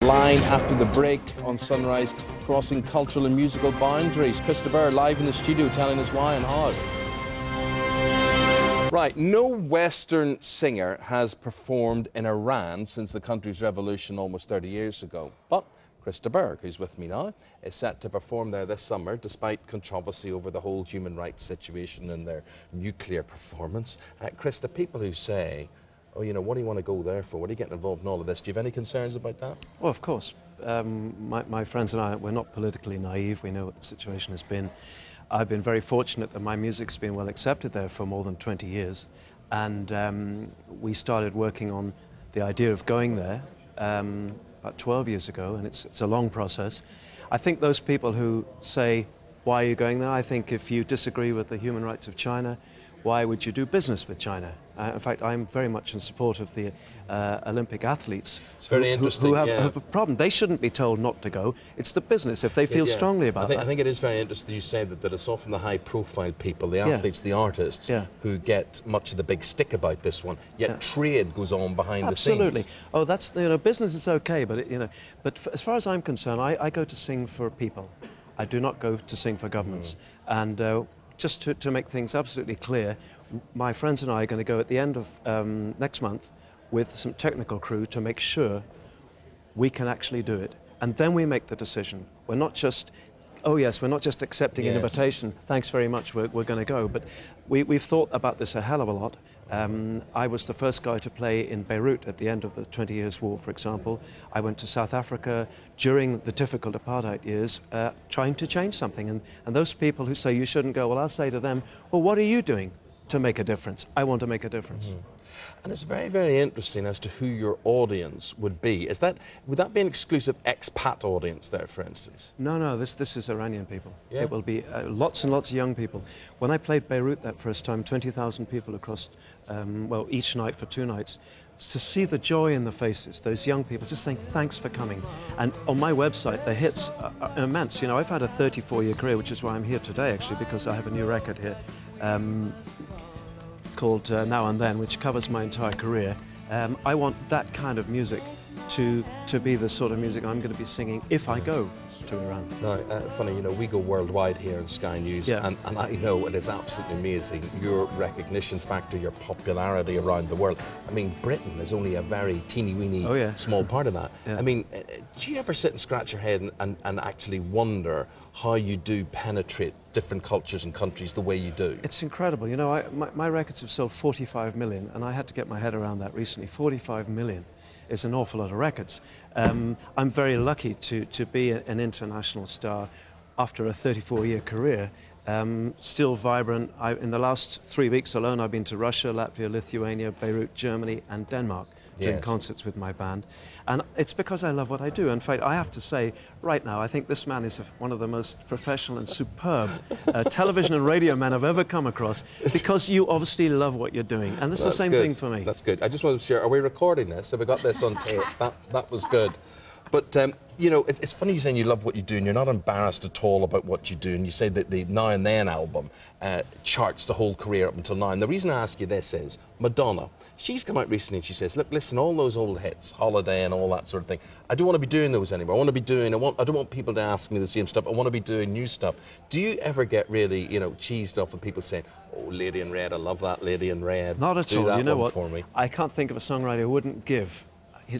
Line after the break on Sunrise, crossing cultural and musical boundaries. Christopher live in the studio telling us why and how. Right, no Western singer has performed in Iran since the country's revolution almost 30 years ago. But Krista Burgh, who's with me now, is set to perform there this summer, despite controversy over the whole human rights situation and their nuclear performance. Krista, people who say, oh, you know, what do you want to go there for? What are you getting involved in all of this? Do you have any concerns about that? Well, of course. My friends and I, we're not politically naive. We know what the situation has been. I've been very fortunate that my music's been well accepted there for more than 20 years. And we started working on the idea of going there about 12 years ago, and it's a long process. I think those people who say, why are you going there? I think if you disagree with the human rights of China, why would you do business with China? In fact, I'm very much in support of the Olympic athletes. It's very interesting, who have a problem. They shouldn't be told not to go. It's the business, if they feel strongly about that. I think it is very interesting you say that it's often the high-profile people, the athletes, the artists, who get much of the big stick about this one, yet trade goes on behind the scenes. Absolutely. Oh, that's, you know, business is okay, but, you know, but as far as I'm concerned, I go to sing for people. I do not go to sing for governments. And just to make things absolutely clear, my friends and I are going to go at the end of next month with some technical crew to make sure we can actually do it. And then we make the decision. We're not just, oh yes, we're not just accepting an invitation, thanks very much, we're going to go. But we've thought about this a hell of a lot. I was the first guy to play in Beirut at the end of the 20 Years' War, for example. I went to South Africa during the difficult apartheid years trying to change something. And those people who say you shouldn't go, well, I'll say to them, well, what are you doing to make a difference? I want to make a difference. And it's very, very interesting as to who your audience would be. Would that be an exclusive expat audience there, for instance? No, this is Iranian people. Yeah. It will be lots and lots of young people. When I played Beirut that first time, 20,000 people across, well, each night for 2 nights, to see the joy in the faces, those young people just saying, thanks for coming. And on my website, the hits are immense. You know, I've had a 34-year career, which is why I'm here today, actually, because I have a new record here. Called Now and Then, which covers my entire career. I want that kind of music to be the sort of music I'm going to be singing if I go to Iran. Now, funny, you know, we go worldwide here in Sky News, and I know it is absolutely amazing, your recognition factor, your popularity around the world. I mean, Britain is only a very teeny-weeny small part of that. I mean, do you ever sit and scratch your head and actually wonder how you do penetrate different cultures and countries the way you do? It's incredible. You know, my records have sold 45 million, and I had to get my head around that recently. 45 million is an awful lot of records. I'm very lucky to be an international star after a 34-year career. Still vibrant. In the last 3 weeks alone, I've been to Russia, Latvia, Lithuania, Beirut, Germany, and Denmark, doing concerts with my band. And it's because I love what I do. In fact, I have to say, right now, I think this man is one of the most professional and superb television and radio men I've ever come across, because you obviously love what you're doing. And this is the same thing for me. That's good. I just want to share, are we recording this? Have we got this on tape? That was good. But, you know, it's funny you saying you love what you do and you're not embarrassed at all about what you do. And you say that the Now and Then album charts the whole career up until now. And the reason I ask you this is, Madonna, she's come out recently and she says, look, listen, all those old hits, Holiday and all that sort of thing, I don't want to be doing those anymore. I don't want people to ask me the same stuff. I want to be doing new stuff. Do you ever get really, you know, cheesed off with people saying, oh, Lady in Red, I love that Lady in Red. Not at all. You know what? For me. I can't think of a songwriter who wouldn't give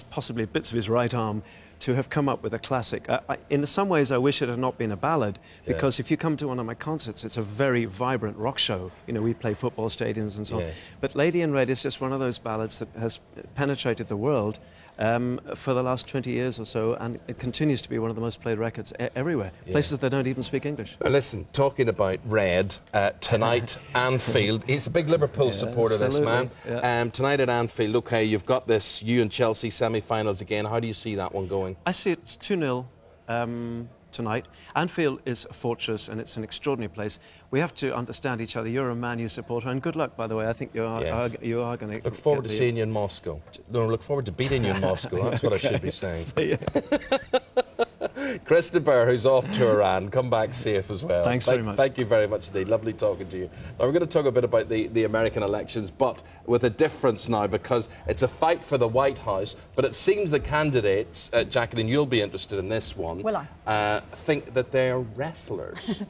possibly bits of his right arm to have come up with a classic. In some ways, I wish it had not been a ballad, because if you come to one of my concerts, it's a very vibrant rock show. You know, we play football stadiums and so on. But Lady in Red is just one of those ballads that has penetrated the world for the last 20 years or so, and it continues to be one of the most played records everywhere, places that don't even speak English. Well, listen, talking about Red, tonight, Anfield. He's a big Liverpool supporter, this man. Tonight at Anfield, okay, you've got this, you and Chelsea semi-finals again. How do you see that one going? I see it's 2-0 tonight. Anfield is a fortress and it's an extraordinary place. We have to understand each other. You're a Man U supporter, and good luck, by the way. I think you are going to... Look forward to seeing you in Moscow. No, look forward to beating you in Moscow. That's what I should be saying. Chris de Burgh, who's off to Iran, come back safe as well. Thanks very much. Thank you very much indeed. Lovely talking to you. Now, we're going to talk a bit about the American elections, but with a difference now, because it's a fight for the White House, but it seems the candidates, Jacqueline, you'll be interested in this one, Will I? think that they're wrestlers.